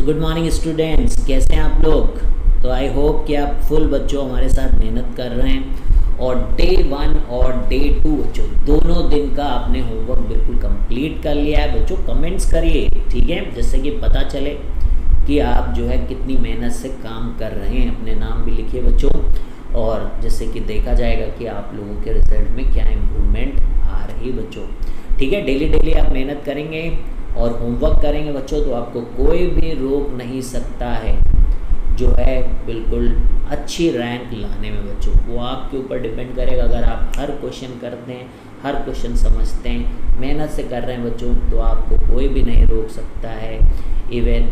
Good morning students, कैसे हैं आप लोग। तो आई होप कि आप फुल बच्चों हमारे साथ मेहनत कर रहे हैं और डे 1 और डे 2 बच्चों दोनों दिन का आपने होमवर्क बिल्कुल कंप्लीट कर लिया है। बच्चों कमेंट्स करिए, ठीक है, जिससे कि पता चले कि आप जो है कितनी मेहनत से काम कर रहे हैं। अपने नाम भी लिखिए बच्चों, और जिससे कि देखा जाएगा कि आप लोगों के रिजल्ट में क्या इम्प्रूवमेंट आ रही बच्चों। ठीक है, डेली डेली आप मेहनत करेंगे और होमवर्क करेंगे बच्चों तो आपको कोई भी रोक नहीं सकता है जो है बिल्कुल अच्छी रैंक लाने में बच्चों। वो आपके ऊपर डिपेंड करेगा। अगर आप हर क्वेश्चन करते हैं, हर क्वेश्चन समझते हैं, मेहनत से कर रहे हैं बच्चों, तो आपको कोई भी नहीं रोक सकता है even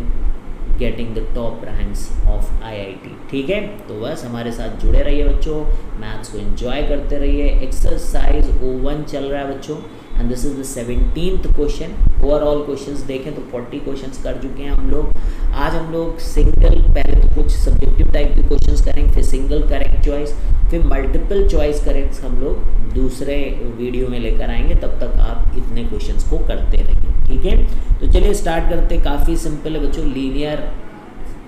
getting the top ranks of IIT। ठीक है, तो बस हमारे साथ जुड़े रहिए बच्चों, मैथ्स को एंजॉय करते रहिए। एक्सरसाइज O1 चल रहा है बच्चों and this is the 17th question. Overall questions देखें तो 40 क्वेश्चंस कर चुके हैं हम लोग। आज हम लोग सिंगल, पहले तो कुछ सब्जेक्टिव टाइप के क्वेश्चंस करेंगे, फिर सिंगल करेक्ट चॉइस, फिर मल्टीपल चॉइस करेक्ट हम लोग दूसरे वीडियो में लेकर आएंगे। तब तक आप इतने क्वेश्चंस को करते रहिए, ठीक है। तो चलिए स्टार्ट करते। काफ़ी सिंपल है बच्चों। लीनियर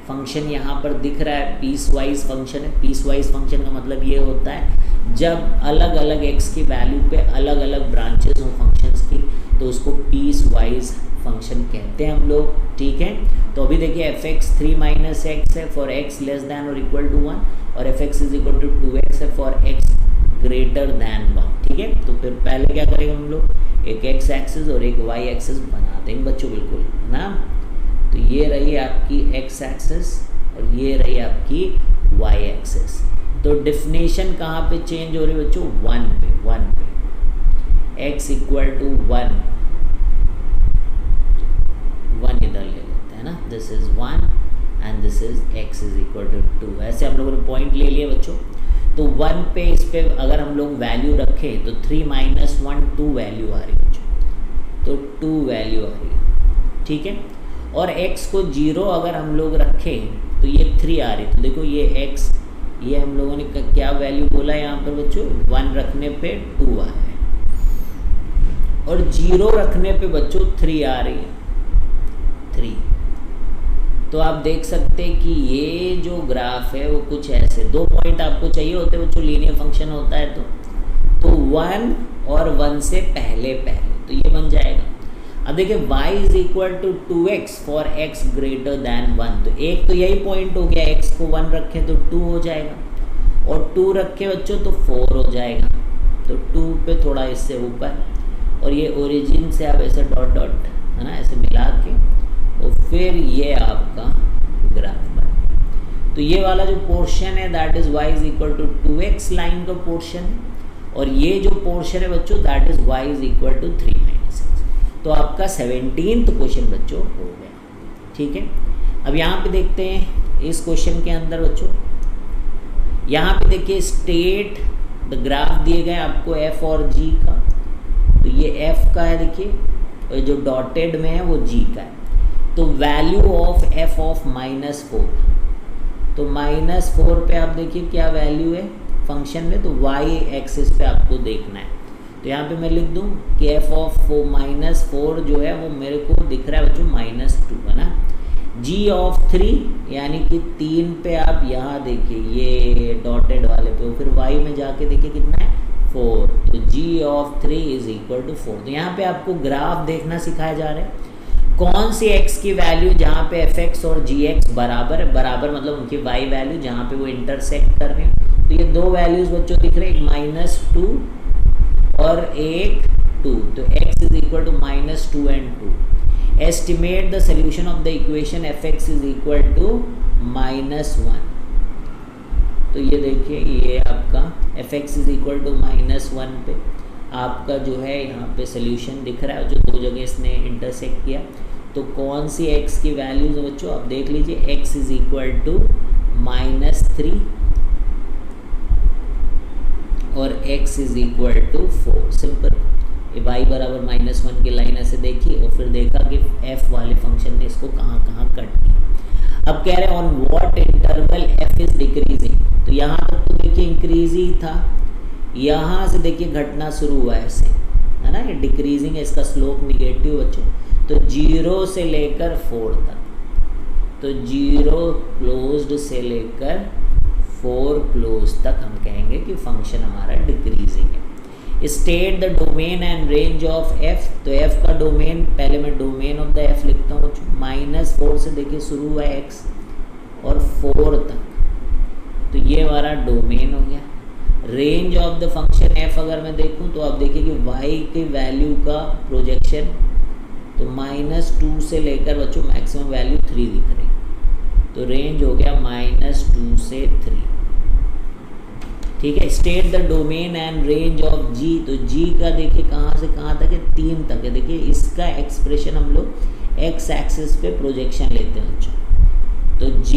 फंक्शन यहाँ पर दिख रहा है, पीस वाइज फंक्शन है। पीस वाइज फंक्शन का मतलब ये होता है जब अलग अलग एक्स की वैल्यू पे अलग अलग ब्रांचेस हो फंक्शंस की, तो उसको पीस वाइज फंक्शन कहते हैं हम लोग, ठीक है। तो अभी देखिए fx 3 - x है फॉर x लेस दैन और इक्वल टू 1, और fx is equal to 2x है फॉर x ग्रेटर दैन 1, ठीक है। तो फिर पहले क्या करेंगे हम लोग, एक x एक्सिस और एक y एक्सिस बना देंगे बच्चों, बिल्कुल है ना। तो ये रही आपकी x एक्सिस और ये रही आपकी y एक्सिस। तो डेफिनेशन कहाँ पे चेंज हो रही है बच्चों, 1 पे x इक्वल टू 1 इधर ले लेते हैं ना, this is 1 and this is x is equal to 2। ऐसे हम लोगों ने पॉइंट ले लिए बच्चों। तो 1 पे, इस पे अगर हम लोग वैल्यू रखें तो 3 - 1 2 वैल्यू आ रही है बच्चों, तो 2 वैल्यू आ रही है, ठीक है। और x को 0 अगर हम लोग रखें तो ये 3 आ रही है। तो देखो ये x, ये हम लोगों ने क्या वैल्यू बोला यहाँ पर बच्चों, 1 रखने पे 2 आया है, और 0 रखने पे बच्चों 3 आ रही है, 3। तो आप देख सकते हैं कि ये जो ग्राफ है वो कुछ ऐसे, 2 पॉइंट आपको चाहिए होते हैं बच्चों, लीनियर फंक्शन होता है तो 1 और 1 से पहले तो ये बन जाएगा। अब देखिए y is equal to 2x for x greater than 1। तो एक तो यही पॉइंट हो गया, x को 1 रखें तो 2 हो जाएगा, और 2 रखे बच्चों तो 4 हो जाएगा। तो 2 पे थोड़ा इससे ऊपर, और ये ओरिजिन से आप ऐसे डॉट डॉट है ना, ऐसे मिला के, और फिर ये आपका ग्राफ बन गया। तो ये वाला जो पोर्शन है that is y is equal to 2x line का पोर्शन है, और ये जो पोर्शन है बच्चों that is y is equal to 3 - x। तो आपका 17th क्वेश्चन बच्चों हो गया, ठीक है। अब यहाँ पे देखते हैं इस क्वेश्चन के अंदर बच्चों, यहाँ पे देखिए स्टेट द ग्राफ दिए गए आपको f और g का। तो ये f का है देखिए, और जो डॉटेड में है वो g का है। तो वैल्यू ऑफ f ऑफ -4, तो -4 पे आप देखिए क्या वैल्यू है फंक्शन में, तो y एक्सिस पे आपको देखना है। तो यहाँ पे मैं लिख दूँ कि f ऑफ -4 जो है वो मेरे को दिख रहा है बच्चों -2 है ना। g ऑफ 3 यानी कि 3 पे आप यहाँ देखिए ये डॉटेड वाले पे, फिर y में जाके देखिए कितना है 4। तो g of 3 is equal to 4। तो यहाँ पे आपको ग्राफ देखना सिखाया जा रहा है, कौन सी x की वैल्यू जहाँ पे fx और gx बराबर है, बराबर मतलब उनकी y वैल्यू जहाँ पे वो इंटरसेक्ट कर रहे हैं। तो ये 2 वैल्यूज बच्चों दिख रहे हैं, एक -2 और एक 2। तो x is equal to -2 and 2। Estimate the solution of the equation fx is equal to -1। तो ये देखिए ये आपका fx इज इक्वल टू -1 पे आपका जो है यहाँ पे सोल्यूशन दिख रहा है, जो 2 जगह इसने इंटरसेक्ट किया। तो कौन सी x की वैल्यूज है बच्चों, आप देख लीजिए, x इज इक्वल टू -3 और x is equal to 4। Simple, y बराबर -1 की लाइन ऐसे देखी और फिर देखा कि f वाले फंक्शन ने इसको कहाँ कहाँ कट किया। अब कह रहे हैं on what interval f is decreasing. तो यहाँ तक तो देखिए इंक्रीज ही था, यहाँ से देखिए घटना शुरू हुआ है ऐसे, है ना, ये डिक्रीजिंग है, इसका स्लोप निगेटिव बच्चों। तो 0 से लेकर 4 तक तो 0 क्लोज्ड से लेकर 4 क्लोज तक हम कहेंगे कि फंक्शन हमारा डिक्रीजिंग है। State the domain and range of F, तो एफ का डोमेन, पहले मैं डोमेन ऑफ द एफ लिखता हूँ, -4 से देखिए शुरू हुआ है एक्स और 4 तक, तो ये हमारा डोमेन हो गया। Range of the function F अगर मैं देखूं तो आप देखिए कि y की वैल्यू का प्रोजेक्शन, तो -2 से लेकर बच्चों मैक्सिमम वैल्यू 3 दिख रही, तो रेंज हो गया -2 से 3। ठीक है। State the domain and range of g, तो g का देखिए कहाँ से कहाँ तक है, 3 तक है। देखिए इसका एक्सप्रेशन हम लोग x एक्सिस पे प्रोजेक्शन लेते हैं बच्चों, तो g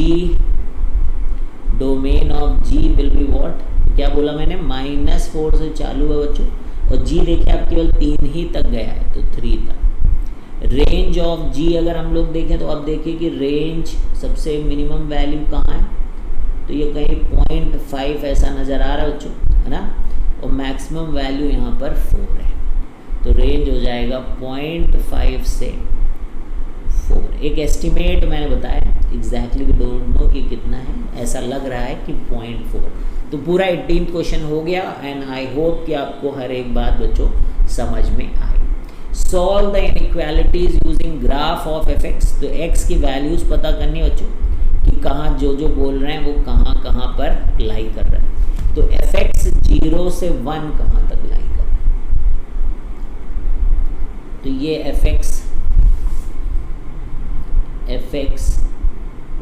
domain of g will be what, क्या बोला मैंने, -4 से चालू है बच्चों, और g देखिए आप केवल 3 ही तक गया है, तो 3 तक। रेंज ऑफ g अगर हम लोग देखें तो आप देखिए कि रेंज सबसे मिनिमम वैल्यू कहाँ है, तो ये कहीं 0.5 ऐसा नज़र आ रहा है बच्चों, है ना, और मैक्सिमम वैल्यू यहाँ पर 4 है, तो रेंज हो जाएगा 0.5 से 4। एक एस्टिमेट मैंने बताया, एग्जैक्टली वी डोंट नो कि कितना है, ऐसा लग रहा है कि 0.4। तो पूरा 18 क्वेश्चन हो गया एंड आई होप कि आपको हर एक बात बच्चों समझ में आई। Solve the inequalities using graph of F X, तो एक्स की वैल्यूज़ पता करनी है बच्चों कि कहाँ जो जो बोल रहे हैं वो कहाँ कहाँ पर लाई कर रहे हैं। तो एफ एक्स 0 से 1 कहाँ तक लाई कर रहे हैं, तो ये एफ एक्स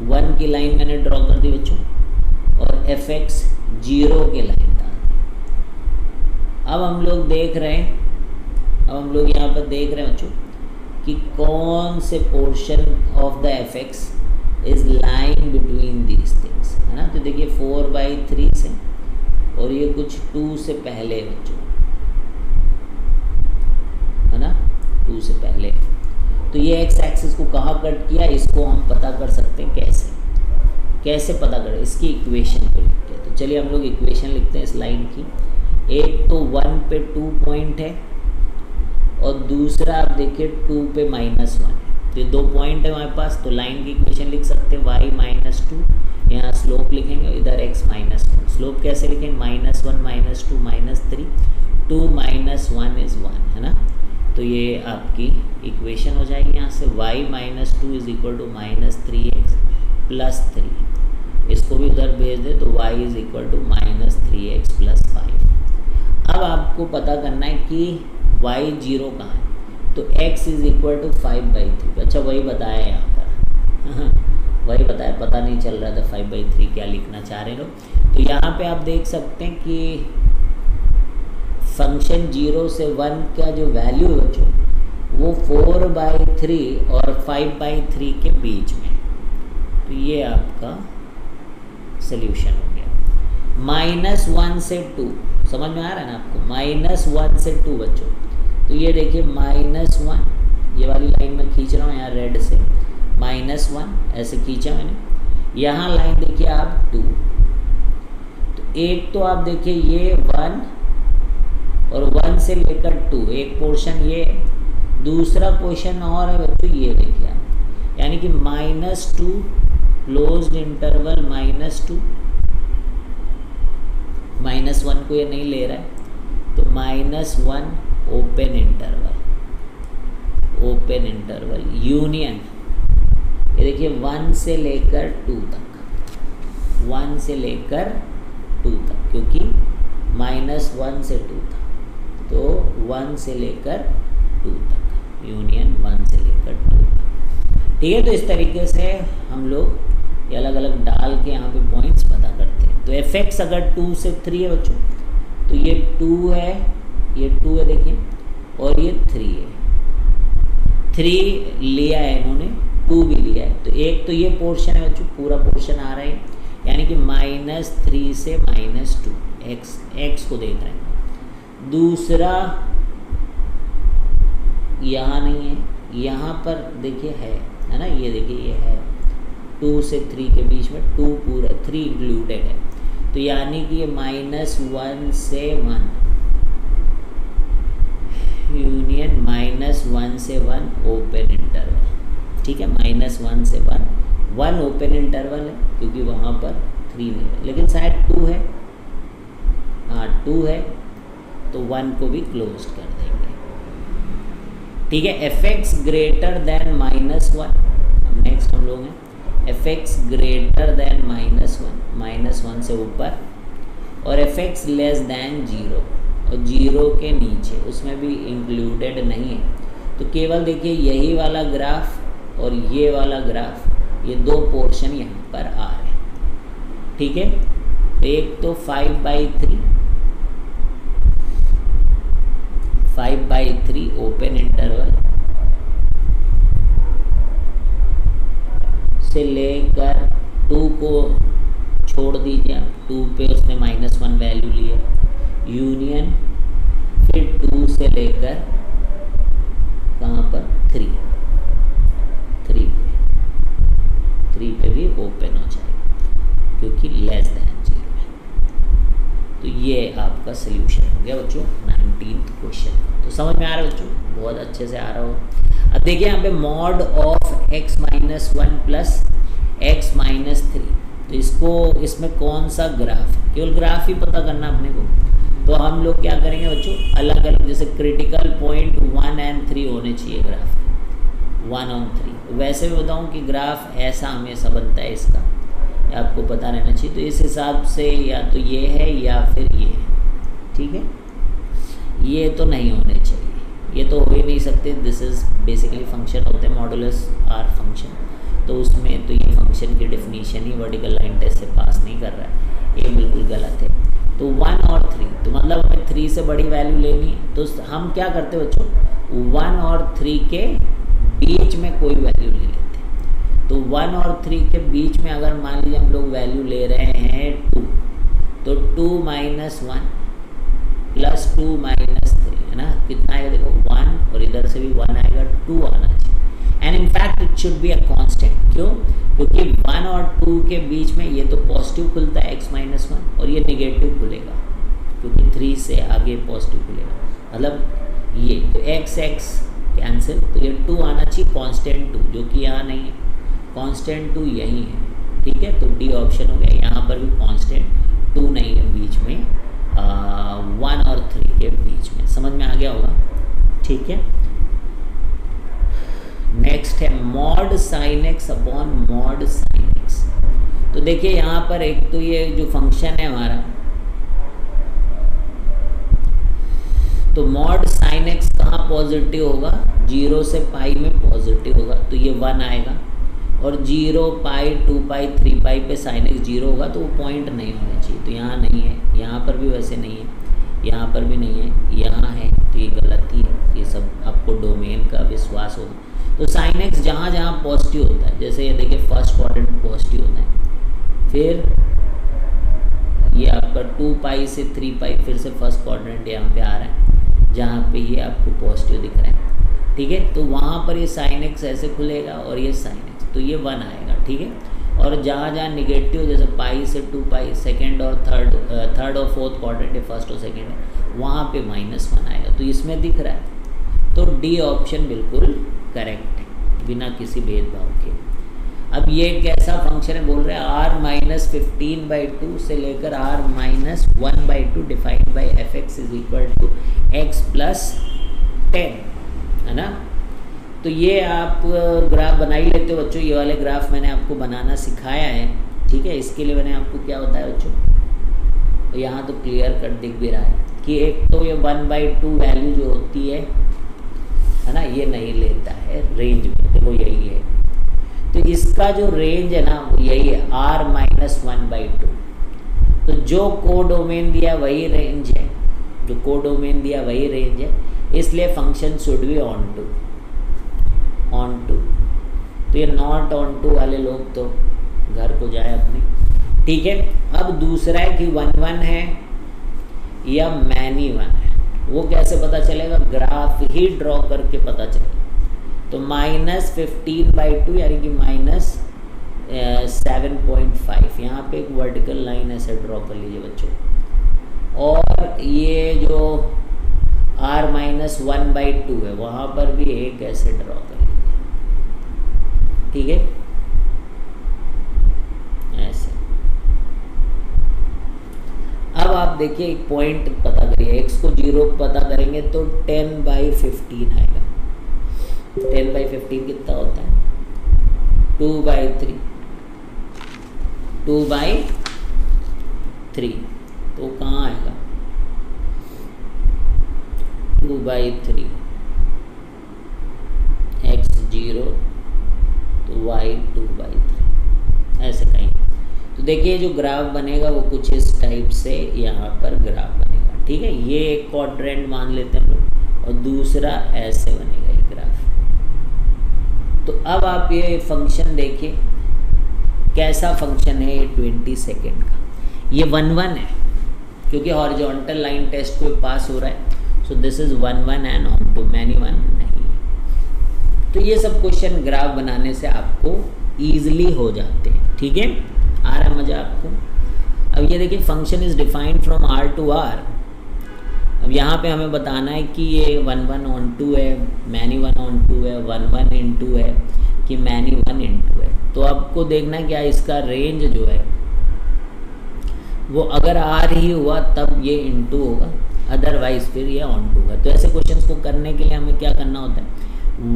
1 की लाइन मैंने ड्रॉ कर दी बच्चों, और एफ एक्स 0 की लाइन डाल दी। अब हम लोग देख रहे हैं, अब हम लोग यहाँ पर देख रहे हैं बच्चों कि कौन से portion of the F X is lying between these things, है ना। तो देखिए 4/3 से, और ये कुछ 2 से पहले है बच्चों, है ना, 2 से पहले। तो ये एक्स एक्सिस को कहाँ कट किया, इसको हम पता कर सकते हैं कैसे पता करें, इसकी इक्वेशन को लिख के। तो चलिए हम लोग इक्वेशन लिखते हैं इस लाइन की। एक तो 1 पे 2 पॉइंट है, और दूसरा आप देखिए 2 पे -1 है, तो ये 2 पॉइंट है हमारे पास, तो लाइन की इक्वेशन लिख सकते हैं y -2, यहाँ स्लोप लिखेंगे, इधर x -1। स्लोप कैसे लिखेंगे, -1 -2 -3, 2 - 1 इज़ 1, है ना। तो ये आपकी इक्वेशन हो जाएगी यहाँ से, y -2 is equal to -3x + 3, इसको भी उधर भेज दे तो y is equal to -3x + 5। अब आपको पता करना है कि y 0 कहाँ है, तो x इज इक्वल टू 5/3। अच्छा वही बताया यहाँ पर वही बताया, पता नहीं चल रहा था 5/3 क्या लिखना चाह रहे लोग। तो यहाँ पे आप देख सकते हैं कि फंक्शन 0 से 1 का जो वैल्यू है बच्चों वो 4/3 और 5/3 के बीच में, तो ये आपका सल्यूशन हो गया। -1 से 2 समझ में आ रहा है ना आपको, -1 से 2 बच्चों, तो ये देखिए -1, ये वाली लाइन में खींच रहा हूँ यहाँ रेड से, -1 ऐसे खींचा मैंने, यहाँ लाइन देखिए आप 2, तो एक तो आप देखिए ये 1 और 1 से लेकर 2 एक पोर्शन ये, दूसरा पोर्शन और है बच्चों ये देखिए आप, यानी कि -2 क्लोज्ड इंटरवल -2, -1 को ये नहीं ले रहा है, तो -1 ओपन इंटरवल यूनियन, ये देखिए 1 से लेकर 2 तक, 1 से लेकर 2 तक, क्योंकि -1 से 2 था, तो 1 से लेकर 2 तक, यूनियन 1 से लेकर 2 तक। ठीक है, तो इस तरीके से हम लोग ये अलग अलग डाल के यहाँ पे पॉइंट्स पता करते हैं। तो एफ एक्स अगर 2 से 3 है बच्चों, तो ये 2 है, ये 2 है देखिए, और ये 3 है, 3 लिया है इन्होंने, 2 भी लिया है, तो एक तो ये पोर्शन है बच्चों, पूरा पोर्शन आ रहा है, यानी कि -3 से -2 एक्स को देख रहे हैं। दूसरा यहाँ नहीं है, यहाँ पर देखिए है ना, ये देखिए ये है 2 से 3 के बीच में, 2 पूरा 3 इंक्लूडेड है, तो यानी कि ये -1 से 1 यूनियन -1 से 1 ओपन इंटरवल। ठीक है, -1 से 1 1 ओपन इंटरवल है क्योंकि वहाँ पर 3 नहीं है, लेकिन शायद 2 है, हाँ 2 है, तो 1 को भी क्लोज कर देंगे। ठीक है, fx ग्रेटर देन -1। अब नेक्स्ट हम लोग हैं fx ग्रेटर देन -1 से ऊपर, और fx लेस देन 0 और 0 के नीचे, उसमें भी इंक्लूडेड नहीं है। तो केवल देखिए यही वाला ग्राफ और ये वाला ग्राफ, ये दो पोर्शन यहाँ पर आ रहे हैं। ठीक है, तो एक तो 5/3 ओपन इंटरवल से लेकर 2 को छोड़ दीजिए, 2 पे उसने -1 वैल्यू लिया, यूनियन फिर 2 से लेकर कहाँ पर 3 पे भी ओपन हो जाएगा क्योंकि लेस देन 0 है। तो ये आपका सोल्यूशन हो गया बच्चों 19th क्वेश्चन। तो समझ में आ रहा है बच्चों, बहुत अच्छे से आ रहा हो। अब देखिए यहाँ पे mod of x-1 plus x-3, तो इसमें कौन सा ग्राफ है, केवल ग्राफ ही पता करना अपने को। तो हम लोग क्या करेंगे बच्चों, अलग अलग, जैसे क्रिटिकल पॉइंट 1 और 3 होने चाहिए ग्राफ, 1 और 3। वैसे भी बताऊँ कि ग्राफ ऐसा हमेशा बनता है, इसका आपको पता रहना चाहिए। तो इस हिसाब से या तो ये है या फिर ये है। ठीक है, ये तो नहीं होने चाहिए, ये तो हो ही नहीं सकते। दिस इज़ बेसिकली फंक्शन होते हैं मॉडुलस आर फंक्शन, तो उसमें तो ये फंक्शन की डेफिनेशन ही वर्टिकल लाइन टेस्ट से पास नहीं कर रहा है, ये बिल्कुल गलत है। तो 1 और 3, तो मतलब हमें 3 से बड़ी वैल्यू लेनी है, तो हम क्या करते बच्चों, 1 और 3 के बीच में कोई वैल्यू ले लेते हैं। तो 1 और 3 के बीच में अगर मान लीजिए हम लोग वैल्यू ले रहे हैं 2, तो 2 - 1 प्लस 2 - 3 है ना, कितना आएगा देखो 1, और इधर से भी 1 आएगा, 2 आना चाहिए। And in fact it should be a constant. क्यों? क्योंकि 1 और 2 के बीच में ये तो पॉजिटिव खुलता है x-1, और ये नेगेटिव खुलेगा क्योंकि 3 से आगे पॉजिटिव खुलेगा, मतलब ये तो x कैंसिल, तो ये 2 आना चाहिए, कांस्टेंट 2, जो कि यहाँ नहीं है, कांस्टेंट 2 यही है। ठीक है, तो डी ऑप्शन हो गया। यहाँ पर भी कांस्टेंट 2 नहीं है बीच में, 1 और 3 के बीच में। समझ में आ गया होगा। ठीक है, नेक्स्ट है mod sine x upon mod sine x. तो देखिए यहाँ पर एक तो ये जो फंक्शन है हमारा, तो मॉड साइन एक्स कहाँ पॉजिटिव होगा, 0 से पाई में पॉजिटिव होगा, तो ये 1 आएगा, और 0 पाई 2 पाई 3 पाई पे साइन एक्स 0 होगा, तो वो पॉइंट नहीं होना चाहिए। तो यहाँ नहीं है, यहाँ पर भी वैसे नहीं है, यहाँ पर भी नहीं है, यहाँ है, तो ये गलती है। ये सब आपको डोमेन का विश्वास होगा। तो साइन एक्स जहाँ जहाँ पॉजिटिव होता है, जैसे ये देखिए फर्स्ट क्वाड्रेंट पॉजिटिव होता है, फिर ये आपका 2 पाई से 3 पाई फिर से फर्स्ट क्वाड्रेंट यहाँ पे आ रहा है, जहाँ पे ये आपको पॉजिटिव दिख रहा है। ठीक है, तो वहाँ पर ये साइन एक्स ऐसे खुलेगा और ये साइन एक्स, तो ये 1 आएगा। ठीक है, और जहाँ जहाँ निगेटिव, जैसे पाई से 2 पाई सेकेंड और थर्ड और फोर्थ क्वाड्रेंट है, फर्स्ट और सेकेंड है, वहाँ पे -1 आएगा, तो इसमें दिख रहा है। तो डी ऑप्शन बिल्कुल करेक्ट है बिना किसी भेदभाव के। अब ये कैसा फंक्शन है बोल रहे हैं, r-15/2 से लेकर r-1/2 defined by fx is equal to x + 10, है ना। तो ये आप ग्राफ बना ही लेते हो बच्चों, ये वाले ग्राफ मैंने आपको बनाना सिखाया है। ठीक है, इसके लिए मैंने आपको क्या बताया बच्चों, तो यहाँ तो क्लियर कट दिख भी रहा है कि एक तो ये 1/2 वैल्यू जो होती है ना, ये नहीं लेता है रेंज में, देखो यही है। तो इसका जो रेंज है ना वो यही है, r-1/2। तो जो कोडोमेन दिया वही रेंज है, जो कोडोमेन दिया वही रेंज है, इसलिए function should be onto. तो ये नॉट ऑन टू वाले लोग तो घर को जाए अपने। ठीक है, अब दूसरा है कि 1-1 है या मैनी 1 है, वो कैसे पता चलेगा, ग्राफ ही ड्रॉ करके पता चलेगा। तो -15/2 यानी कि -7.5, यहाँ पे एक वर्टिकल लाइन ऐसे ड्रॉ कर लीजिए बच्चों, और ये जो r-1/2 है वहाँ पर भी एक ऐसे ड्रॉ कर लीजिए। ठीक है, अब आप देखिए एक पॉइंट पता करिए, x को 0 पता करेंगे तो 10/15 आएगा। 10/15 कितना होता है? 2/3। 2/3 तो कहाँ आएगा? 2/3 x 0 तो y 2/3 ऐसे कहीं। तो देखिए जो ग्राफ बनेगा वो कुछ इस टाइप से यहाँ पर ग्राफ बनेगा। ठीक है, ये एक क्वाड्रेंट मान लेते हैं हम लोग और दूसरा ऐसे बनेगा ये ग्राफ। तो अब आप ये फंक्शन देखिए कैसा फंक्शन है ये 20 सेकेंड का। ये 1 है क्योंकि हॉरिजॉन्टल लाइन टेस्ट को पास हो रहा है। So this is 1 and onto many 1 नहीं। तो ये सब क्वेश्चन ग्राफ बनाने से आपको ईजिली हो जाते हैं। ठीक है, आ रहा है मजा आपको? अब ये देखिए function is defined from R to R। अब यहाँ पे हमें बताना है कि ये 1 on 2 है, मैनी 1 on 2 है, 1 into है कि मैनी 1 into है। तो आपको देखना है क्या इसका रेंज जो है वो अगर R ही हुआ तब ये इंटू होगा, अदरवाइज फिर ये ऑन टू होगा। तो ऐसे क्वेश्चंस को करने के लिए हमें क्या करना होता है?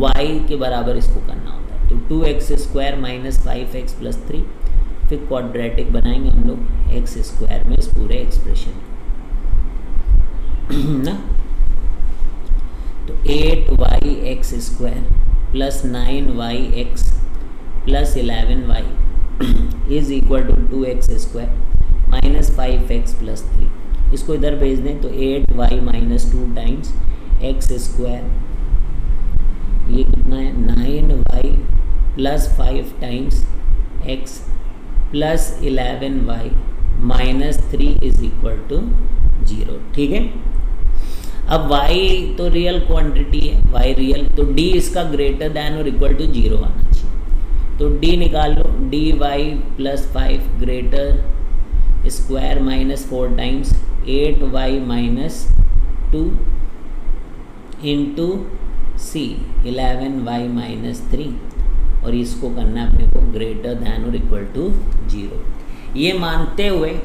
y के बराबर इसको करना होता है। तो 2x² - 5x + 3 फिर क्वाड्रेटिक बनाएंगे हम लोग x² में इस पूरे एक्सप्रेशन ना। तो 8yx² + 9yx + 11y is equal to 2x² - 5x + 3। इसको इधर भेज दें तो 8y - 2 टाइम्स x², ये कितना है? 9y + 5 times x + 11y - 3 is equal to 0। ठीक है, अब y तो रियल क्वांटिटी है, y रियल, तो d इसका ग्रेटर दैन और इक्वल टू 0 आना चाहिए। तो d निकाल लो, dy + 5 greater square -4 times 8y - 2 into c 11y - 3 और इसको करना है अपने को ग्रेटर दैन और इक्वल टू 0। ये मानते हुए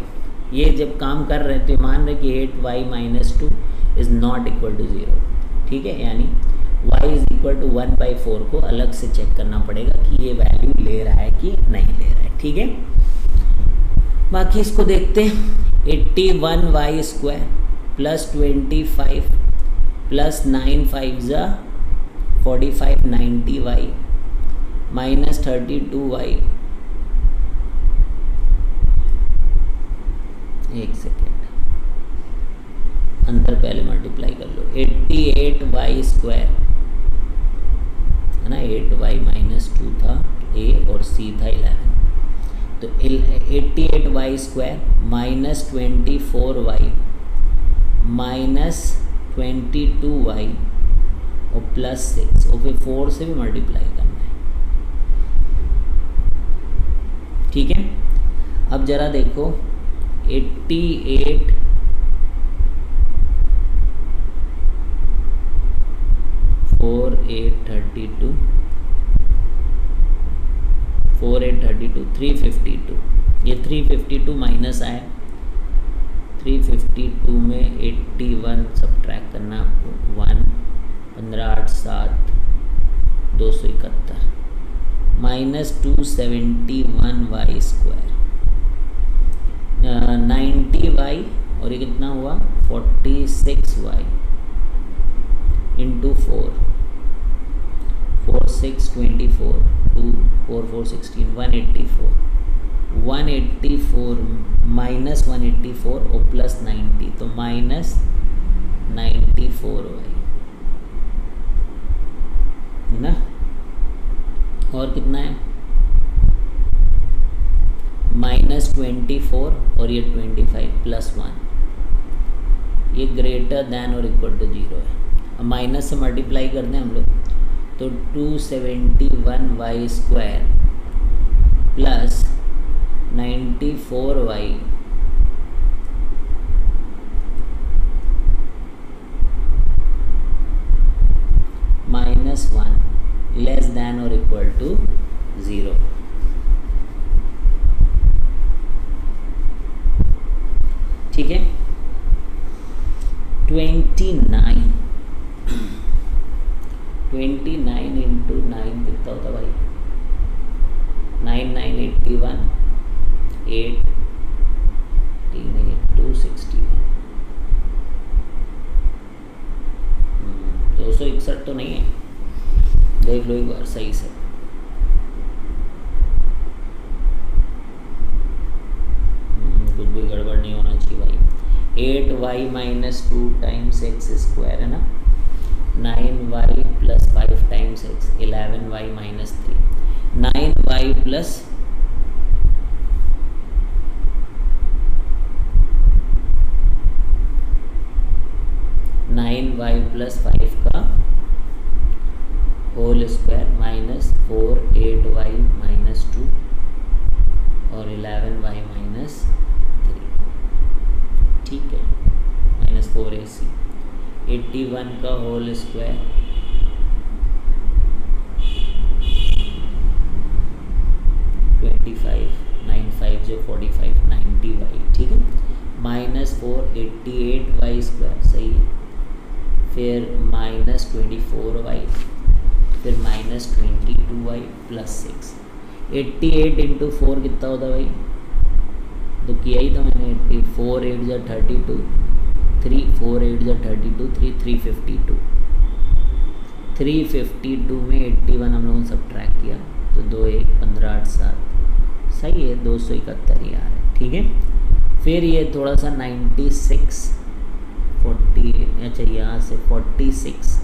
ये जब काम कर रहे थे मान रहे कि 8y - 2 is not equal to 0। ठीक है, यानी y इज इक्वल टू 1/4 को अलग से चेक करना पड़ेगा कि ये वैल्यू ले रहा है कि नहीं ले रहा है। ठीक है, बाकी इसको देखते हैं। 81y² + 25 + 9 5 45 90y - 32y। एक सेकेंड, अंदर पहले मल्टीप्लाई कर लो। 88y² है ना, 8y - 2 था a और c था 11। तो 88y² - 24y - 22y और +6 और फिर 4 से भी मल्टीप्लाई करना है। ठीक है, अब जरा देखो 88 4 8 32 4 8 32 352। ये 352 माइनस आया, 352 में 81 सब्ट्रैक्ट करना आपको, 1 15 8 7 271 -271y² 90y और ये कितना हुआ 46y इंटू 4 4 6 24 2 4 4 16 184 -184 और +90 तो -94y ना। और कितना है -24 और ये 25 +1, ये ग्रेटर दैन और इक्वल टू 0 है। अब माइनस से मल्टीप्लाई कर दें हम लोग तो 271y² + 94y -1 लेस दैन और इक्वल टू 0। ठीक है। 29 इंटू 9 कितना होता भाई? 9 9 81, 8 3 8 261। 261 तो नहीं है, देख लो एक बार सही से। कुछ भी गड़बड़ नहीं होना चाहिए भाई। 8y minus 2 times x square है ना, 9y plus 5 times x, 11y minus 3, 9y plus 9y plus 5 का whole square minus 4 8y minus 2 और 11y माइनस 3, ठीक है, माइनस 4ac, 81 का होल स्क्वायर जो 45 90y, ठीक है, माइनस 4 88y स्क्वायर, सही है, फिर माइनस 24y, फिर माइनस 22y प्लस 6। 88 इंटू 4 कितना होता भाई? तो किया ही था मैंने, 4 8 जा 32, 3 4 8 जा 32, 3 352, 352 में 81 हम लोगों ने सब्ट्रैक्ट किया तो 2 1 15 8 7, सही है, 271 ही आ रहा है, ठीक है। फिर ये थोड़ा सा 96 40, अच्छा यहाँ से 46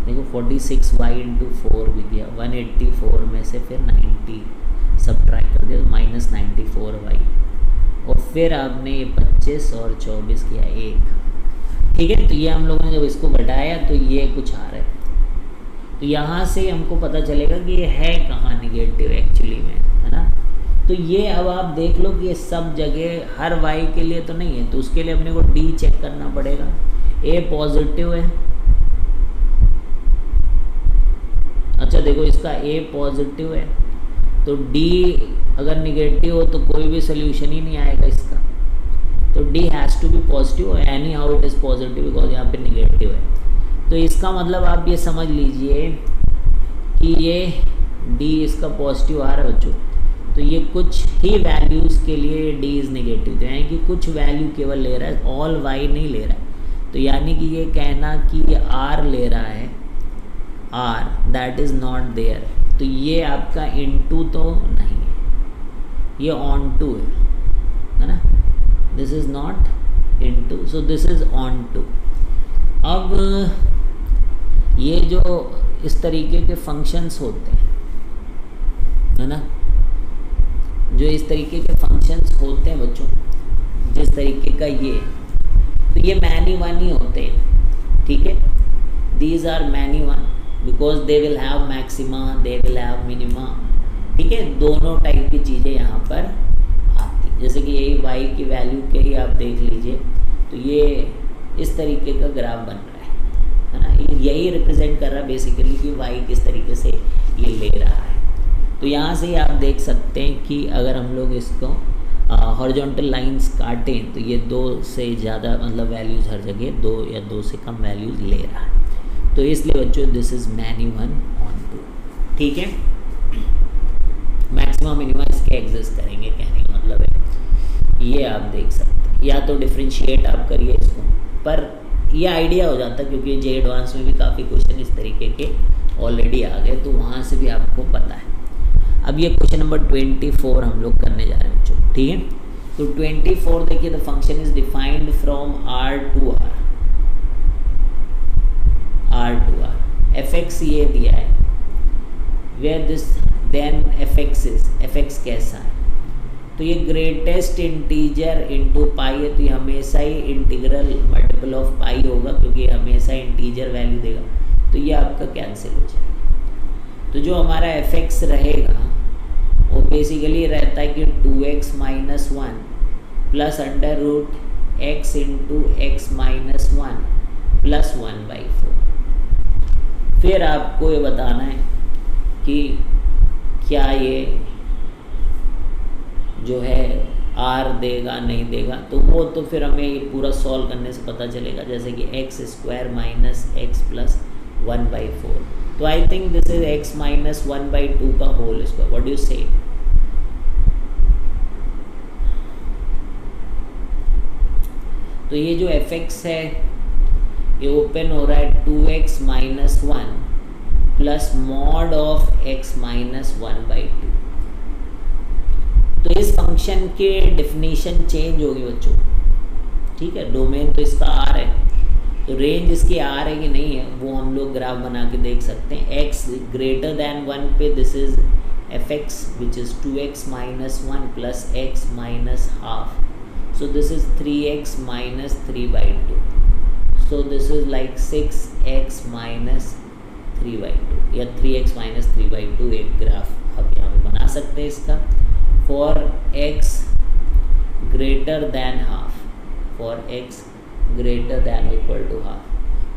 देखो, 46y इंटू 4 भी दिया, 184 में से फिर 90 सब्ट्रैक्ट कर दिया, माइनस 94y, और फिर आपने ये 25 और 24 किया 1, ठीक है। तो ये हम लोगों ने जब इसको घटाया तो ये कुछ आ रहा है, तो यहाँ से हमको पता चलेगा कि ये है कहाँ निगेटिव एक्चुअली में, है ना। तो ये अब आप देख लो कि ये सब जगह हर y के लिए तो नहीं है, तो उसके लिए अपने को d चेक करना पड़ेगा। a पॉजिटिव है, अच्छा देखो इसका a पॉजिटिव है, तो d अगर निगेटिव हो तो कोई भी सोल्यूशन ही नहीं आएगा इसका, तो d has to be positive, anyhow it is positive because यहाँ पे निगेटिव है। तो इसका मतलब आप ये समझ लीजिए कि ये d इसका पॉजिटिव आ रहा है बच्चों, तो ये कुछ ही वैल्यूज़ के लिए d इज़ निगेटिव, तो यानी कि कुछ वैल्यू केवल ले रहा है, ऑल y नहीं ले रहा है। तो यानी कि ये कहना कि ये r ले रहा है, r that is not there, तो ये आपका इनटू तो नहीं है, ये ऑन टू है ना, this is not into, so this is onto. अब ये जो इस तरीके के फंक्शंस होते हैं, है ना, जो इस तरीके के फंक्शंस होते हैं बच्चों, जिस तरीके का ये, तो ये मैनी वन ही होते हैं, ठीक है, these are many one because they will have maxima, they will have minima, ठीक है, दोनों टाइप की चीज़ें यहाँ पर आती, जैसे कि यही y की वैल्यू के ही आप देख लीजिए, तो ये इस तरीके का ग्राफ बन रहा है ना, यही रिप्रेजेंट कर रहा है बेसिकली कि y किस तरीके से ये ले रहा है। तो यहाँ से आप देख सकते हैं कि अगर हम लोग इसको हॉरिजॉन्टल लाइंस काटें तो ये 2 से ज़्यादा मतलब वैल्यूज़ हर जगह 2 या 2 से कम वैल्यूज़ ले रहा है, तो इसलिए बच्चों this is many one onto, ठीक है। मैक्सिमम मिनिमम इसके एग्जिस्ट करेंगे, कहने का मतलब है ये आप देख सकते हैं, या तो डिफ्रेंशिएट आप करिए इसको, पर ये आइडिया हो जाता है क्योंकि जे एडवांस में भी काफ़ी क्वेश्चन इस तरीके के ऑलरेडी आ गए, तो वहाँ से भी आपको पता है। अब ये क्वेश्चन नंबर 24 हम लोग करने जा रहे हैं बच्चों, ठीक है। तो 24 देखिए, the function is defined from r to r, fx ये दिया है, वेयर दिस देन fx कैसा है, तो ये ग्रेटेस्ट इंटीजर इंटू पाई है, तो ये हमेशा ही इंटीग्रल मल्टीपल ऑफ पाई होगा क्योंकि हमेशा इंटीजर वैल्यू देगा, तो ये आपका कैंसिल हो जाएगा। तो जो हमारा fx रहेगा वो बेसिकली रहता है कि 2x minus 1 plus under root x into X minus 1 plus 1/4। फिर आपको ये बताना है कि क्या ये जो है आर देगा नहीं देगा, तो वो तो फिर हमें ये पूरा सॉल्व करने से पता चलेगा, जैसे कि X square minus X plus 1/4. तो I think this is X minus 1/2 का whole square. What do you say? तो ये जो एफ एक्स है ये ओपन हो रहा है 2x minus 1 plus mod of x minus 1/2. तो इस फंक्शन के डेफिनेशन चेंज होगी बच्चों, ठीक है. डोमेन तो इसका r है, तो रेंज इसकी r है कि नहीं है वो हम लोग ग्राफ बना के देख सकते हैं. x ग्रेटर दैन 1 पे this is F x which is 2x minus 1 plus x minus half. So this is 3x minus 3/2. So this is like 6x minus 3/2 या 3x minus 3/2 एक ग्राफ आप यहाँ पे बना सकते हैं इसका. For x greater than half, for x greater than or equal to half.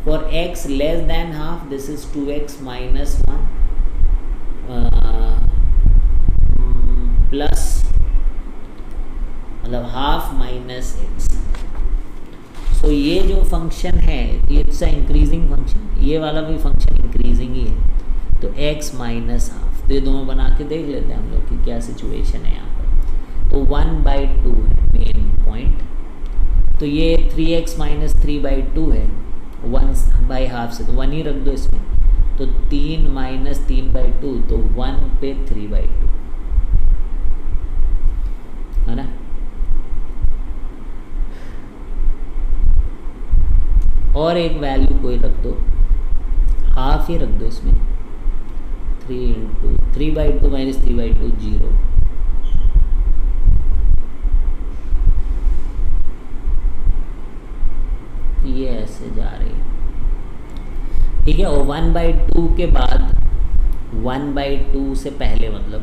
For x less than half, this is 2x minus 1 plus मतलब हाफ माइनस एक्स. सो ये जो फंक्शन है इट्स अ इंक्रीजिंग फंक्शन, ये वाला भी function increasing ही है. तो x minus half, तो ये दोनों बना के देख लेते हैं हम लोग कि क्या सिचुएशन है यहाँ पर. तो 1/2 है मेन पॉइंट. तो ये 3x माइनस 3/2 है 1/2 से, तो 1 ही रख दो इसमें. तो 3 माइनस 3/2 तो 1 पे 3/2 है ना. और एक वैल्यू कोई रख दो, हाफ ही रख दो इसमें. 3 इंटू 3/2 माइनस 3/2 0. ये ऐसे जा रही है, ठीक है. और 1/2 के बाद 1/2 से पहले मतलब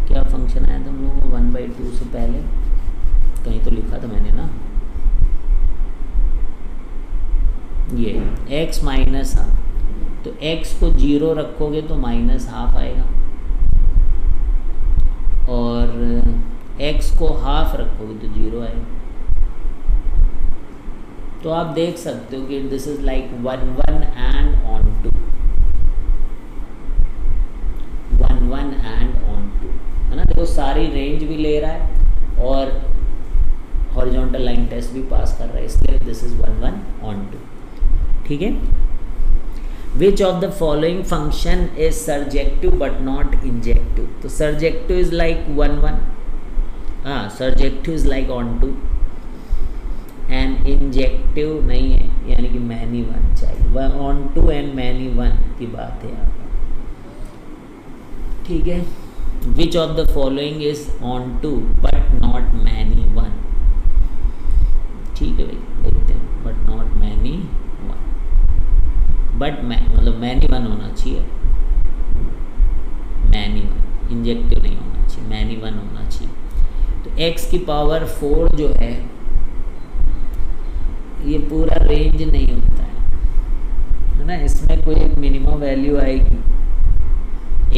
क्या फंक्शन आया था हम लोगों को 1/2 से पहले, कहीं तो लिखा था मैंने ना, ये x माइनस हाफ. तो x को 0 रखोगे तो माइनस हाफ आएगा, और x को हाफ रखोगे तो 0 आएगा. तो आप देख सकते हो कि this is like 1 1 and on 2, 1 1 and on 2 है ना. देखो सारी रेंज भी ले रहा है और हॉरिजॉन्टल लाइन टेस्ट भी पास कर रहा है, इसलिए दिस इज 1 1 ऑन 2. ठीक है. विच of the following function is surjective but not injective. तो सर्जेक्टिव इज लाइक 1 1, हाँ surjective is like on 2, and injective नहीं है, यानी कि मैनी 1 चाहिए. ऑन 2 एंड मैनी 1 की बात है यहाँ पर. ठीक है. विच of the following is on 2 but not many 1. ठीक है भाई, देखते हैं. बट नॉट मैनी 1, बट मतलब मैनी 1 होना चाहिए, मैनी 1, इंजेक्टिव नहीं होना चाहिए, मैनी 1 होना चाहिए. तो x की पावर 4 जो है ये पूरा रेंज नहीं होता है ना. इसमें कोई एक मिनिमम वैल्यू आएगी,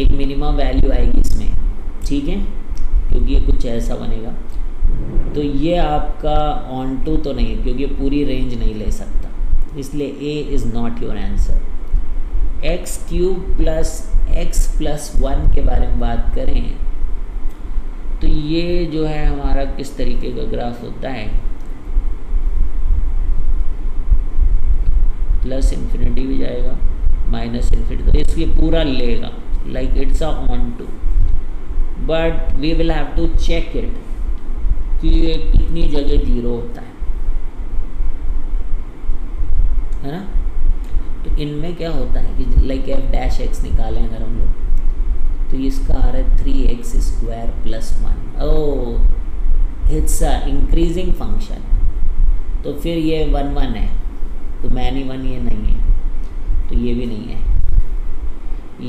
एक मिनिमम वैल्यू आएगी इसमें, ठीक है, क्योंकि ये कुछ ऐसा बनेगा. तो ये आपका ऑन 2 तो नहीं है, क्योंकि पूरी रेंज नहीं ले सकता, इसलिए a is not your answer. x³ plus x plus 1 के बारे में बात करें तो ये जो है हमारा किस तरीके का ग्राफ होता है. प्लस इन्फिनिटी भी जाएगा, माइनस इन्फिनिटी, तो इसलिए पूरा लेगा like it's a on 2. But we will have to check it कि ये कितनी जगह 0 होता है ना. तो इनमें क्या होता है कि लाइक f' निकालें अगर हम लोग, तो इसका आ रहा है 3x² plus 1. Oh, it's a increasing function, तो फिर ये 1 1 है, तो मैनी 1 ये नहीं है, तो ये भी नहीं है,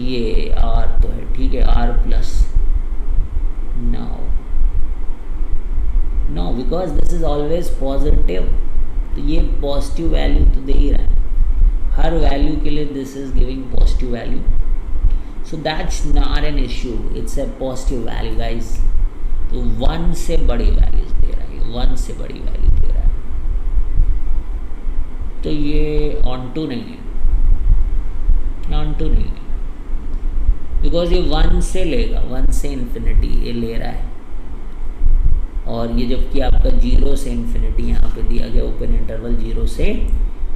ये r तो है, ठीक है, r plus. No because this is always positive, तो ये पॉजिटिव वैल्यू तो दे ही रहा है हर वैल्यू के लिए. This is giving positive value, so that's not an issue, it's a positive value guys. तो 1 से बड़ी वैल्यूज दे रहा है, 1 से बड़ी वैल्यू दे रहा है, तो ये ऑन टू नहीं है, ऑन टू नहीं है, बिकॉज ये 1 से लेगा, 1 से इन्फिनिटी ये ले रहा है, और ये जबकि आपका 0 से इन्फिनिटी यहाँ पे दिया गया, ओपन इंटरवल 0 से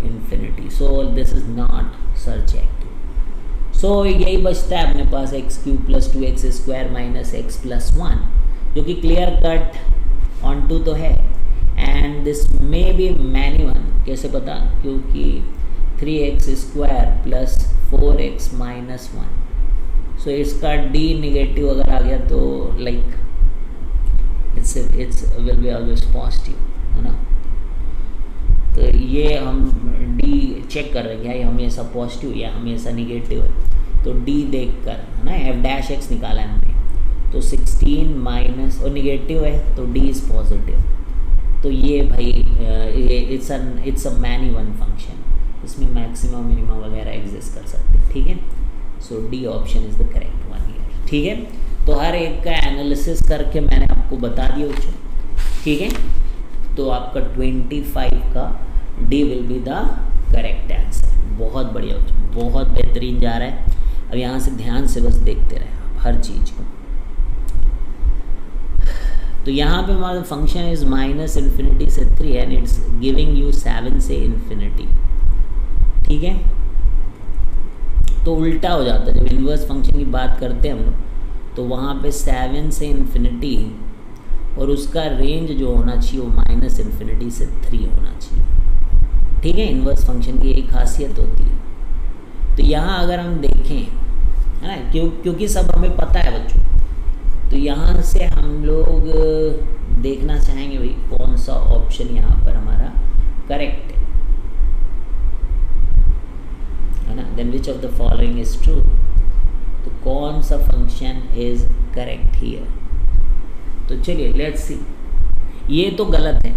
infinity, so this is not surjective. So यही बचता है अपने पास x³ + 2x² - x+1, जो कि क्लियर कट ऑन टू तो है, and this may be manual. कैसे पता? क्योंकि 3x² + 4x - 1, सो इसका d निगेटिव अगर आ गया तो like it's will be always positive, है ना। तो ये हम d चेक कर रहे हैं, क्या हमेशा पॉजिटिव या हमेशा निगेटिव है, तो d देख कर, है ना, f' निकाला है हमने, तो 16 माइनस और निगेटिव है तो d इज़ पॉजिटिव, तो ये भाई इट्स अ मैन्युअल फंक्शन, इसमें मैक्सिमम मिनिमम वगैरह एग्जिस्ट कर सकते हैं, ठीक है। So D option is the correct one here, ठीक है। तो हर एक का एनालिसिस करके मैंने आपको बता दिया बच्चों, ठीक है। तो आपका 25 का D will be the correct answer. बहुत बढ़िया बच्चों, बहुत बेहतरीन जा रहा है। अब यहाँ से ध्यान से बस देखते रहे आप हर चीज़ को। तो यहाँ पे हमारा फंक्शन इज -∞ से 3 एंड इट्स गिविंग यू 7 से इन्फिनिटी, ठीक है। तो उल्टा हो जाता है, जब इन्वर्स फंक्शन की बात करते हैं हम लोग, तो वहाँ पे 7 से इन्फिनिटी और उसका रेंज जो होना चाहिए वो -∞ से 3 होना चाहिए, ठीक है। इन्वर्स फंक्शन की एक खासियत होती है। तो यहाँ अगर हम देखें, है ना, क्योंकि सब हमें पता है बच्चों, तो यहाँ से हम लोग देखना चाहेंगे भाई कौन सा ऑप्शन यहाँ पर हमारा करेक्ट है ना। Then which of the following is true, तो कौन सा फंक्शन इज करेक्ट हियर। तो चलिए लेट्स सी। ये तो गलत है,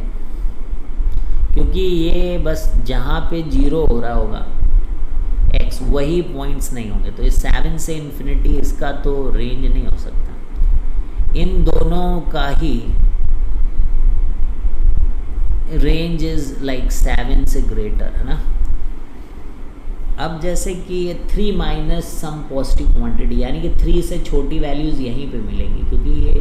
क्योंकि ये बस जहाँ पे 0 हो रहा होगा x, वही पॉइंट्स नहीं होंगे, तो इस 7 से इन्फिनिटी इसका तो रेंज नहीं हो सकता। इन दोनों का ही रेंज इज लाइक 7 से ग्रेटर, है ना। अब जैसे कि ये 3 माइनस सम पॉजिटिव क्वांटिटी, यानी कि 3 से छोटी वैल्यूज़ यहीं पे मिलेंगी, क्योंकि ये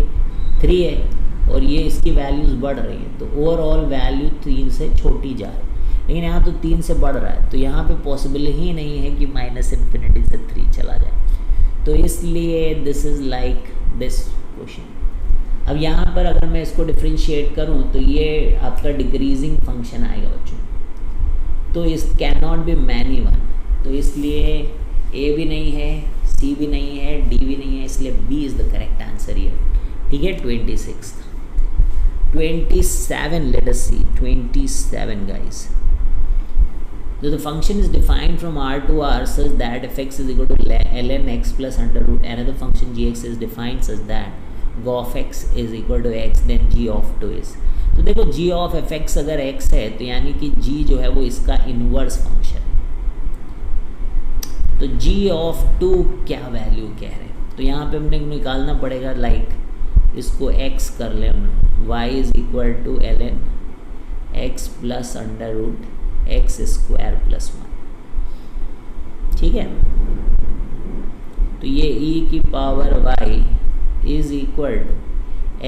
3 है और ये इसकी वैल्यूज़ बढ़ रही हैं, तो ओवरऑल वैल्यू 3 से छोटी जा रही है। लेकिन यहाँ तो 3 से बढ़ रहा है, तो यहाँ पे पॉसिबल ही नहीं है कि -∞ से 3 चला जाए, तो इसलिए this is like this question. अब यहाँ पर अगर मैं इसको डिफ्रेंशिएट करूँ तो ये आपका डिक्रीजिंग फंक्शन आएगा बच्चों, तो इस कैन नॉट बी मैन्युअल, तो इसलिए ए भी नहीं है, सी भी नहीं है, डी भी नहीं है, इसलिए B is the correct answer ये, ठीक है। 26 27 let us see 27 guys. So the function is defined from R to R such that fx is equal to ln x plus under root another function gx is defined such that g of x is equal to x then g of 2 is। तो देखो g of fx अगर x है तो यानी कि g जो है वो इसका इनवर्स फंक्शन है, तो g of 2 क्या वैल्यू कह रहे हैं, तो यहाँ पे हमने निकालना पड़ेगा, लाइक इसको x कर ले हमने, y is equal to ln x plus under root x² + 1, ठीक है। तो ये e की power y is equal to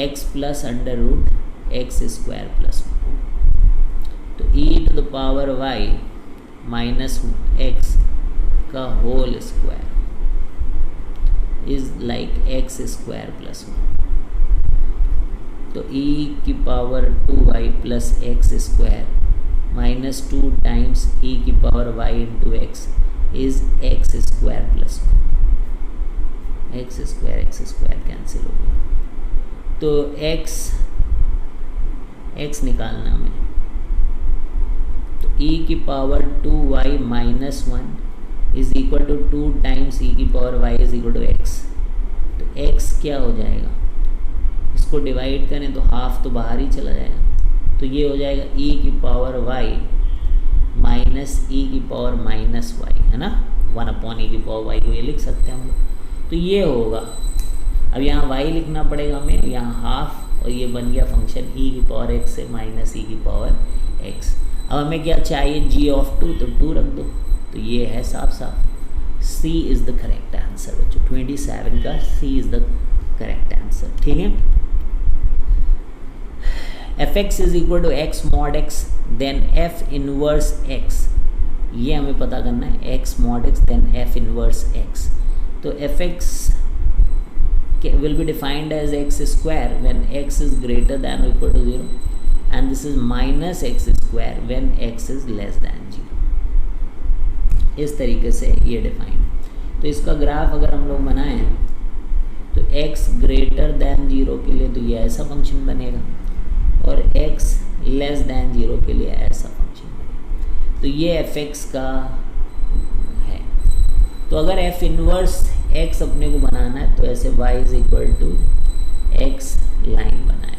x plus under root x² + 1, तो e to the power y minus x का whole square is like x² + 1, तो e की power 2y plus x² minus 2 times e की power y into x is x² + 1, x² cancel हो गया, तो x निकालना हमें, तो e की power 2y minus 1 is equal to 2 times e की power y is equal to x, तो x क्या हो जाएगा, इसको डिवाइड करें तो हाफ तो बाहर ही चला जाएगा, तो ये हो जाएगा e की पावर y माइनस e की पावर माइनस y, है ना, 1/e की पावर y को ये लिख सकते हैं हम लोग, तो ये होगा। अब यहाँ y लिखना पड़ेगा हमें, यहाँ हाफ, और ये बन गया फंक्शन e की पावर x से माइनस e की पावर x। अब हमें क्या चाहिए, g ऑफ 2, तो 2 रख दो, तो ये है साफ साफ C is the correct answer बच्चों। 27 का C is the correct answer. ठीक है, F X is equal to X mod X then F inverse X, ये हमें पता करना है, X mod X then F inverse X. तो F X will be defined as x square when x is greater than or equal to 0, and this is minus x square when x is less than 0। इस तरीके से ये define है। तो इसका graph अगर हम लोग बनाएं तो x ग्रेटर दैन 0 के लिए तो ये ऐसा फंक्शन बनेगा, और x लेस दैन 0 के लिए ऐसा फंक्शन बनेगा। तो ये एफ एक्स का है। तो अगर एफ इनवर्स x अपने को बनाना है तो ऐसे y is equal to X line बनाए,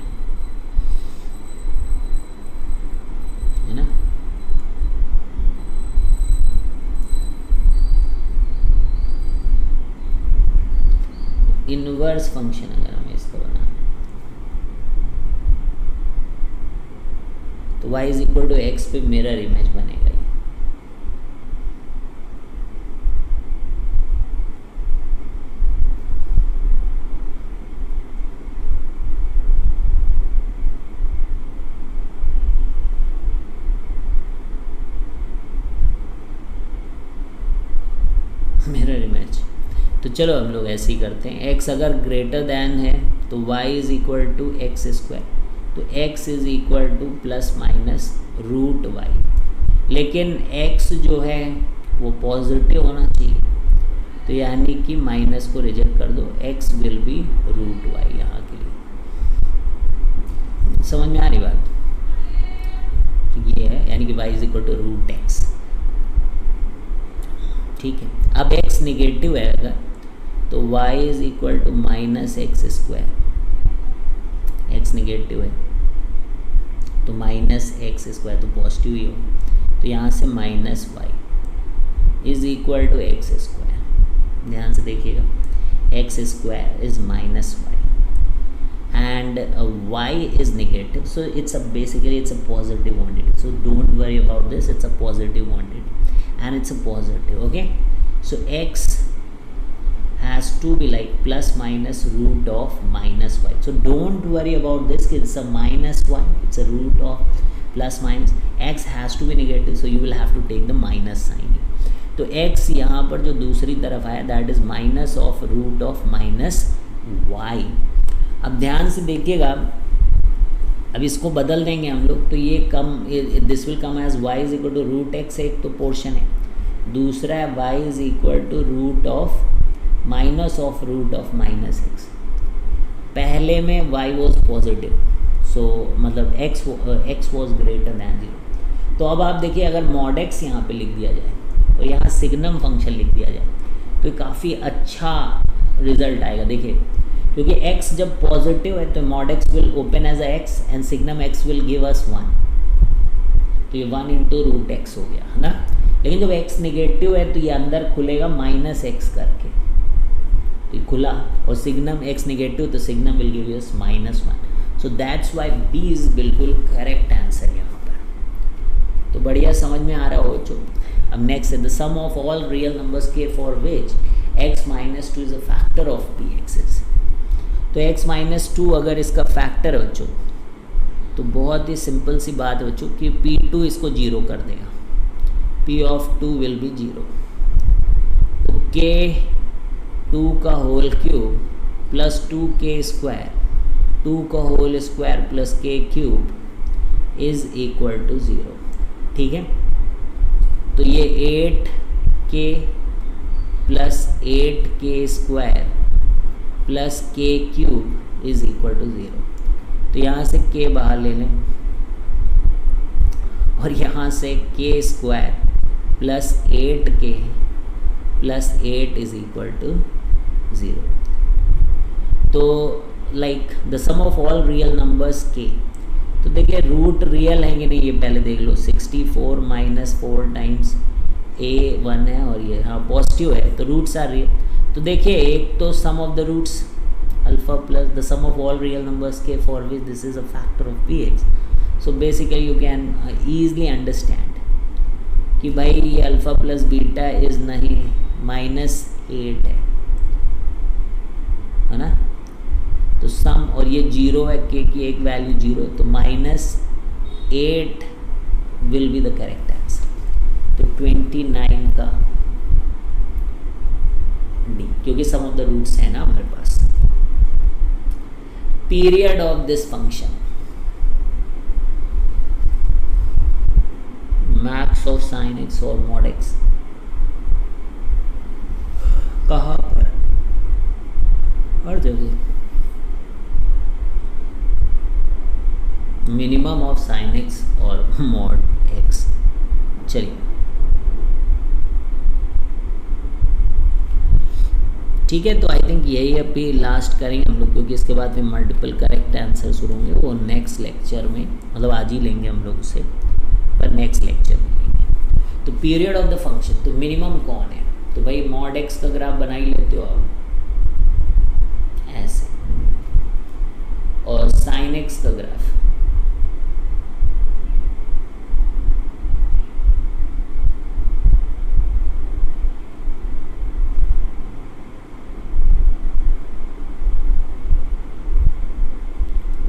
है ना। इनवर्स फंक्शन अगर हमें इसका बनाना है तो y is equal to X पे मिरर इमेज बनेगा। Mirror image. तो चलो हम लोग ऐसे ही करते हैं, x अगर ग्रेटर दैन है तो y is equal to X square, तो x is equal to plus minus root y, लेकिन x जो है वो पॉजिटिव होना चाहिए, तो यानी कि माइनस को रिजेक्ट कर दो, x will be root y यहाँ के लिए। समझ में आ रही बात? तो ये है, यानी कि y is equal to root x। ठीक है, अब x निगेटिव है अगर तो y is equal to minus X square, x negative है तो माइनस एक्स स्क्वायर तो पॉजिटिव ही हो, तो यहाँ से minus y is equal to X square. ध्यान से देखिएगा, X square is minus y and y is negative, so it's basically it's a positive quantity, so don't worry about this, it's a positive quantity and it's a positive, okay? So x has to be like plus minus root of minus y, so don't worry about this, it's a minus y, it's a root of plus minus, x has to be negative, so you will have to take the minus sign। तो x यहाँ पर जो दूसरी तरफ आया that is minus of root of minus y। अब ध्यान से देखिएगा, अब इसको बदल देंगे हम लोग, तो ये come, this will come as y is equal to root x, एक तो पोर्शन है, दूसरा है y is equal to root of minus of root of minus x. पहले में y वॉज पॉजिटिव, सो मतलब x वॉज ग्रेटर दैन 0। तो अब आप देखिए, अगर मॉड x यहाँ पे लिख दिया जाए और यहाँ सिग्नम फंक्शन लिख दिया जाए तो काफ़ी अच्छा रिजल्ट आएगा। देखिए, क्योंकि x जब पॉजिटिव है तो mod x will open as a x and signum x will give us 1, तो ये 1 इंटू रूट एक्स हो गया, है ना। लेकिन जब x नेगेटिव है तो ये अंदर खुलेगा माइनस एक्स करके, तो ये खुला, और सिग्नम x नेगेटिव तो signum will give us minus 1, so that's why b is बिल्कुल करेक्ट आंसर यहाँ पर। तो बढ़िया समझ में आ रहा हो बच्चों। अब नेक्स्ट है the sum of all real numbers के for which x minus 2 is a factor of px is. तो x माइनस 2 अगर इसका फैक्टर है बच्चों, तो बहुत ही सिंपल सी बात है बच्चों कि p2 इसको 0 कर देगा, p ऑफ 2 विल बी 0, तो k2 का whole cube plus 2k square, 2 का whole square plus k cube is equal to 0। ठीक है, तो ये 8k plus 8k square plus k cube is equal to 0। तो यहाँ से k बाहर ले लें और यहाँ से k square plus 8k plus 8 is equal to 0। तो like the sum of all real numbers k, तो देखिए रूट रियल है कि नहीं ये पहले देख लो, 64 माइनस 4 टाइम्स a 1 है और ये हाँ पॉजिटिव है, तो रूट्स आर रियल। तो देखिए एक तो sum of the roots alpha plus the sum of all real numbers k for which this is a factor of px. So basically you can easily understand कि भाई ये alpha plus beta is नहीं -8 है ना, तो सम और ये 0 है, के की एक वैल्यू 0 है, तो -8 will be the correct answer. तो 29 का डी, क्योंकि सम ऑफ द रूट्स है ना हमारे पास. Period of this function, max of sine x और मॉड एक्स कहाँ पर? हर जगह. मिनिमम ऑफ साइन एक्स और मॉड एक्स. चलिए ठीक है, तो आई थिंक यही अभी लास्ट करेंगे हम लोग, क्योंकि इसके बाद फिर मल्टीपल करेक्ट आंसर शुरू होंगे, वो नेक्स्ट लेक्चर में, मतलब आज ही लेंगे हम लोग उसे, पर नेक्स्ट लेक्चर में लेंगे. तो पीरियड ऑफ द फंक्शन, तो मिनिमम कौन है? तो भाई मॉड एक्स का ग्राफ बना ही लेते हो आप ऐसे, और साइन एक्स का ग्राफ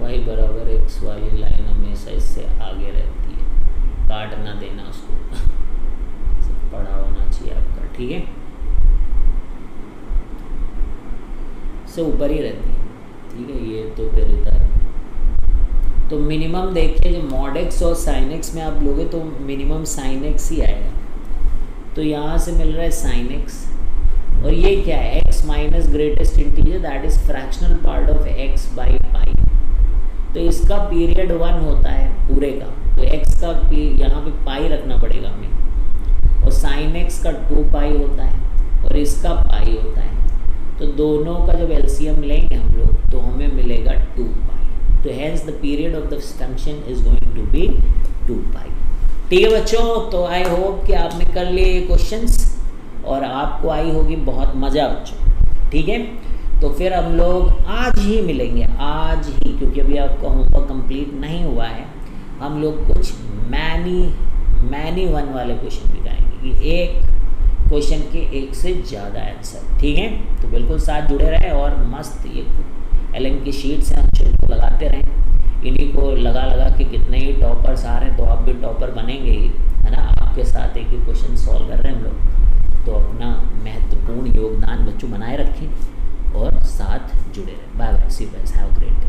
y बराबर एक्स वाली लाइन हमेशा इससे आगे रहती है, काट ना देना उसको. पढ़ा होना चाहिए आपका, ठीक है, से ऊपर ही रहती है, ठीक है. ये तो फिर इधर, तो मिनिमम देखिए जो मॉड एक्स और साइन एक्स में आप लोगे तो मिनिमम साइन एक्स ही आएगा. तो यहाँ से मिल रहा है साइन एक्स, और ये क्या है? X minus greatest integer that is fractional part of x by pi. तो इसका पीरियड 1 होता है पूरे का, तो x का यहाँ पे पाई रखना पड़ेगा हमें, और साइन x का 2 पाई होता है और इसका पाई होता है. तो दोनों का जब एलसीएम लेंगे हम लोग तो हमें मिलेगा 2 पाई. तो hence the period of the function is going to be 2 pi. ठीक है बच्चों, तो आई होप कि आपने कर लिए क्वेश्चंस और आपको आई होगी बहुत मज़ा बच्चों. ठीक है, तो फिर हम लोग आज ही मिलेंगे, आज ही, क्योंकि अभी आपका होमवर्क कंप्लीट नहीं हुआ है. हम लोग कुछ मैनी वन वाले क्वेश्चन भी कराएंगे, कि एक क्वेश्चन के एक से ज़्यादा आंसर. ठीक है, तो बिल्कुल साथ जुड़े रहें और मस्त ये एलएम की शीट्स हैं अच्छे को लगाते रहें. इन्हीं को लगा के कितने ही टॉपर्स आ रहे हैं, तो आप भी टॉपर बनेंगे ही, है ना. आपके साथ एक ही क्वेश्चन सॉल्व कर रहे हैं हम लोग, तो अपना महत्वपूर्ण योगदान बच्चों बनाए रखें और साथ जुड़े रहें. Bye bye, see you guys, have a great day.